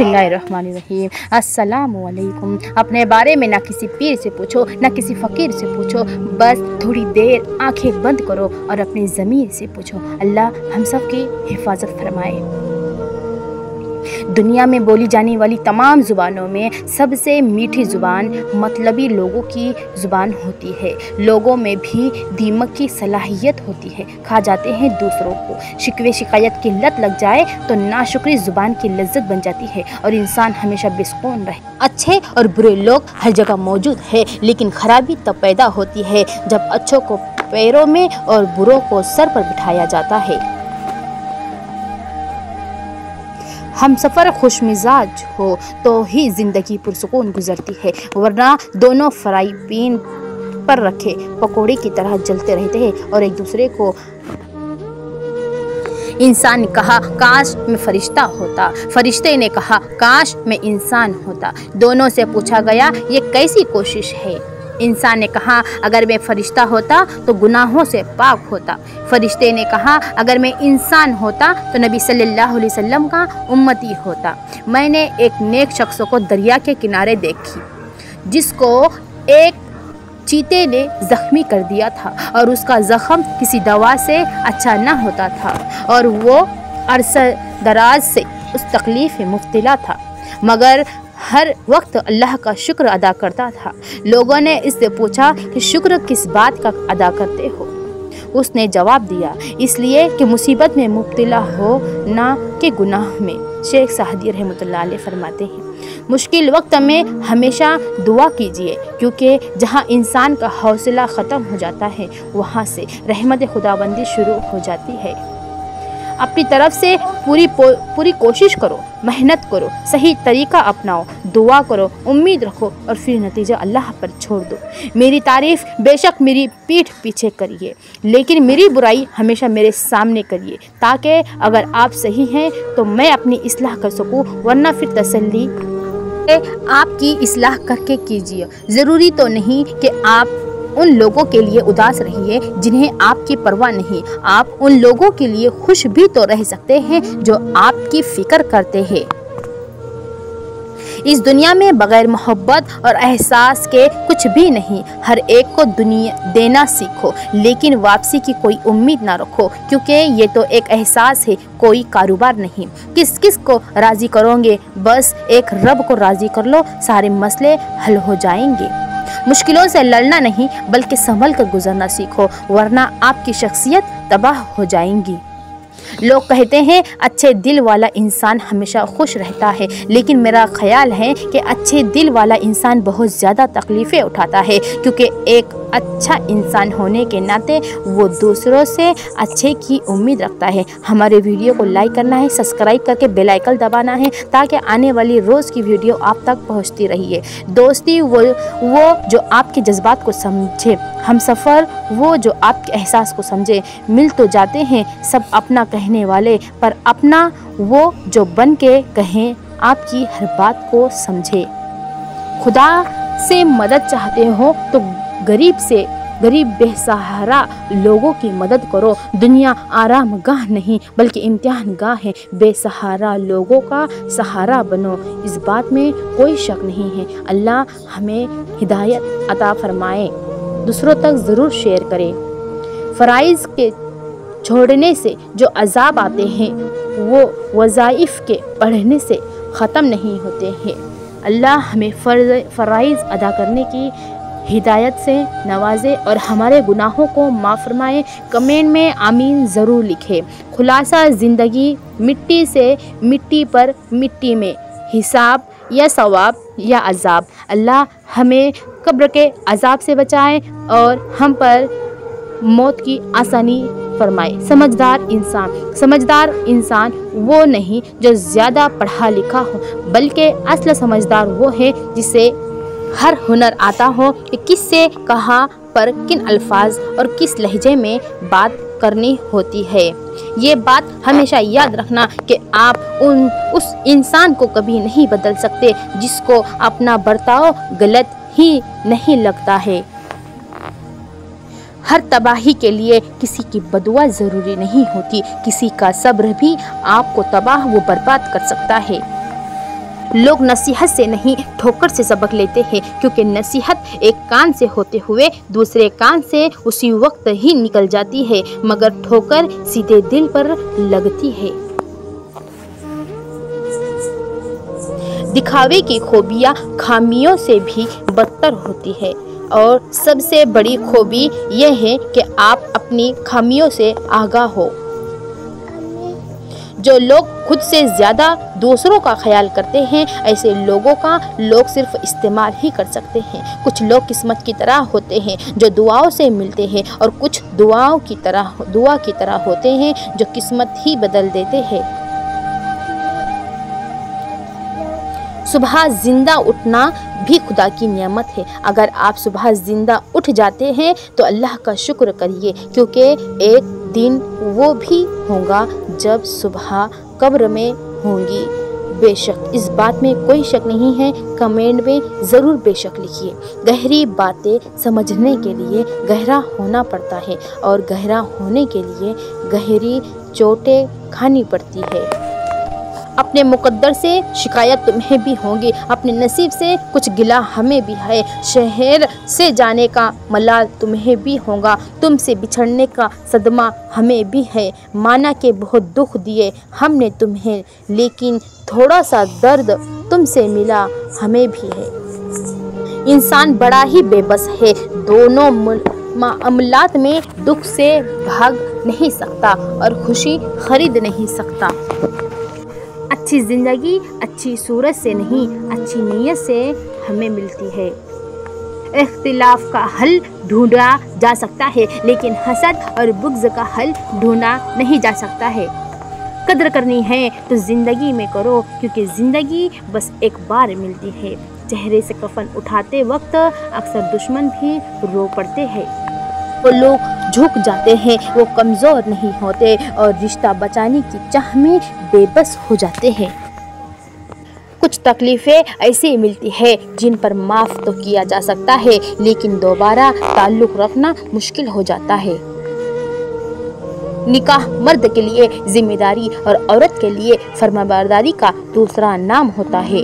बिस्मिल्लाहिर्रहमानिर्रहीम। अस्सलामु अलैकुम। अपने बारे में ना किसी पीर से पूछो, ना किसी फ़कीर से पूछो, बस थोड़ी देर आंखें बंद करो और अपनी ज़मीर से पूछो। अल्लाह हम सब की हिफाजत फरमाए। दुनिया में बोली जाने वाली तमाम ज़ुबानों में सबसे मीठी ज़ुबान मतलबी लोगों की ज़ुबान होती है। लोगों में भी दीमक की सलाहियत होती है, खा जाते हैं दूसरों को। शिकवे शिकायत की लत लग जाए तो नाशुक्री ज़ुबान की लज्जत बन जाती है और इंसान हमेशा बेसुकून रहे। अच्छे और बुरे लोग हर जगह मौजूद है, लेकिन खराबी तब पैदा होती है जब अच्छों को पैरों में और बुरों को सर पर बिठाया जाता है। हम सफ़र खुश मिजाज हो तो ही ज़िंदगी पुरसुकून गुजरती है, वरना दोनों फ्राई पैन पर रखे पकोड़े की तरह जलते रहते हैं और एक दूसरे को। इंसान ने कहा काश मैं फरिश्ता होता, फरिश्ते ने कहा काश मैं इंसान होता। दोनों से पूछा गया ये कैसी कोशिश है। इंसान ने कहा अगर मैं फरिश्ता होता तो गुनाहों से पाक होता। फरिश्ते ने कहा अगर मैं इंसान होता तो नबी सल्लल्लाहु अलैहि वसल्लम का उम्मती होता। मैंने एक नेक शख्स को दरिया के किनारे देखी जिसको एक चीते ने ज़ख्मी कर दिया था और उसका ज़ख्म किसी दवा से अच्छा न होता था और वो अरसा दराज से उस तकलीफ़ में मुब्तला था, मगर हर वक्त अल्लाह का शुक्र अदा करता था। लोगों ने इससे पूछा कि शुक्र किस बात का अदा करते हो? उसने जवाब दिया इसलिए कि मुसीबत में मुब्तला हो, ना कि गुनाह में। शेख सादी रहमतुल्लाह अलैह फरमाते हैं मुश्किल वक्त में हमेशा दुआ कीजिए, क्योंकि जहाँ इंसान का हौसला ख़त्म हो जाता है वहाँ से रहमत खुदाबंदी शुरू हो जाती है। अपनी तरफ से पूरी कोशिश करो, मेहनत करो, सही तरीका अपनाओ, दुआ करो, उम्मीद रखो और फिर नतीजा अल्लाह पर छोड़ दो। मेरी तारीफ़ बेशक मेरी पीठ पीछे करिए, लेकिन मेरी बुराई हमेशा मेरे सामने करिए, ताकि अगर आप सही हैं तो मैं अपनी इस्लाह कर सकूं, वरना फिर तसल्ली आपकी इस्लाह करके कीजिए। ज़रूरी तो नहीं कि आप उन लोगों के लिए उदास रहिए जिन्हें आपकी परवाह नहीं। आप उन लोगों के लिए खुश भी तो रह सकते हैं जो आपकी फ़िक्र करते हैं। इस दुनिया में बग़ैर मोहब्बत और एहसास के कुछ भी नहीं। हर एक को दुनिया देना सीखो, लेकिन वापसी की कोई उम्मीद ना रखो, क्योंकि ये तो एक एहसास है, कोई कारोबार नहीं। किस किस को राज़ी करोगे? बस एक रब को राज़ी कर लो, सारे मसले हल हो जाएंगे। मुश्किलों से लड़ना नहीं बल्कि संभल कर गुजरना सीखो, वरना आपकी शख्सियत तबाह हो जाएंगी। लोग कहते हैं अच्छे दिल वाला इंसान हमेशा खुश रहता है, लेकिन मेरा ख्याल है कि अच्छे दिल वाला इंसान बहुत ज़्यादा तकलीफ़ें उठाता है, क्योंकि एक अच्छा इंसान होने के नाते वो दूसरों से अच्छे की उम्मीद रखता है। हमारे वीडियो को लाइक करना है, सब्सक्राइब करके बेल आइकन दबाना है, ताकि आने वाली रोज़ की वीडियो आप तक पहुंचती रही है। दोस्ती वो जो आपके जज्बात को समझे, हम सफ़र वो जो आपके एहसास को समझे। मिल तो जाते हैं सब अपना कहने वाले, पर अपना वो जो बन के कहें, आपकी हर बात को समझे। खुदा से मदद चाहते हो तो गरीब बेसहारा लोगों की मदद करो। दुनिया आराम गाह नहीं बल्कि इम्तिहान गाह है। बेसहारा लोगों का सहारा बनो, इस बात में कोई शक नहीं है। अल्लाह हमें हिदायत अता फरमाए। दूसरों तक ज़रूर शेयर करें। फ़राइज़ के छोड़ने से जो अज़ाब आते हैं वो वज़ाइफ के पढ़ने से ख़त्म नहीं होते हैं। अल्लाह हमें फ़राइज़ अदा करने की हिदायत से नवाजे और हमारे गुनाहों को माफ़ फरमाए। कमेंट में आमीन ज़रूर लिखें। खुलासा ज़िंदगी मिट्टी से मिट्टी पर मिट्टी में, हिसाब या सवाब या अज़ाब। अल्लाह हमें कब्र के अज़ाब से बचाए और हम पर मौत की आसानी फरमाए। समझदार इंसान वो नहीं जो ज़्यादा पढ़ा लिखा हो, बल्कि असल समझदार वो है जिसे हर हुनर आता हो कि किससे कहाँ पर किन अल्फाज और किस लहजे में बात करनी होती है। ये बात हमेशा याद रखना कि आप उस इंसान को कभी नहीं बदल सकते जिसको अपना बर्ताव गलत ही नहीं लगता है। हर तबाही के लिए किसी की बदुआ ज़रूरी नहीं होती, किसी का सब्र भी आपको तबाह व बर्बाद कर सकता है। लोग नसीहत से नहीं ठोकर से सबक लेते हैं, क्योंकि नसीहत एक कान से होते हुए दूसरे कान से उसी वक्त ही निकल जाती है, मगर ठोकर सीधे दिल पर लगती है। दिखावे की खूबियाँ खामियों से भी बदतर होती है, और सबसे बड़ी खूबी यह है कि आप अपनी खामियों से आगाह हो। जो लोग खुद से ज़्यादा दूसरों का ख्याल करते हैं, ऐसे लोगों का लोग सिर्फ इस्तेमाल ही कर सकते हैं। कुछ लोग किस्मत की तरह होते हैं जो दुआओं से मिलते हैं, और कुछ दुआ की तरह होते हैं जो किस्मत ही बदल देते हैं। सुबह जिंदा उठना भी खुदा की नेमत है। अगर आप सुबह जिंदा उठ जाते हैं तो अल्लाह का शुक्र करिए, क्योंकि एक दिन वो भी होगा जब सुबह कब्र में होंगी। बेशक इस बात में कोई शक नहीं है। कमेंट में ज़रूर बेशक लिखिए। गहरी बातें समझने के लिए गहरा होना पड़ता है, और गहरा होने के लिए गहरी चोटें खानी पड़ती है। अपने मुकद्दर से शिकायत तुम्हें भी होगी, अपने नसीब से कुछ गिला हमें भी है। शहर से जाने का मलाल तुम्हें भी होगा, तुमसे बिछड़ने का सदमा हमें भी है। माना कि बहुत दुख दिए हमने तुम्हें, लेकिन थोड़ा सा दर्द तुमसे मिला हमें भी है। इंसान बड़ा ही बेबस है, दोनों मामलात में दुख से भाग नहीं सकता और खुशी खरीद नहीं सकता। अच्छी ज़िंदगी अच्छी सूरत से नहीं, अच्छी नीयत से हमें मिलती है। इख्तिलाफ का हल ढूंढा जा सकता है, लेकिन हसद और बुग़्ज़ का हल ढूंढा नहीं जा सकता है। कद्र करनी है तो ज़िंदगी में करो, क्योंकि ज़िंदगी बस एक बार मिलती है। चेहरे से कफन उठाते वक्त अक्सर दुश्मन भी रो पड़ते हैं। वो लोग झुक जाते हैं, वो कमज़ोर नहीं होते, और रिश्ता बचाने की चाह में बेबस हो जाते हैं। कुछ तकलीफ़ें ऐसी मिलती है जिन पर माफ़ तो किया जा सकता है, लेकिन दोबारा ताल्लुक़ रखना मुश्किल हो जाता है। निकाह मर्द के लिए जिम्मेदारी और औरत के लिए फर्माबरदारी का दूसरा नाम होता है।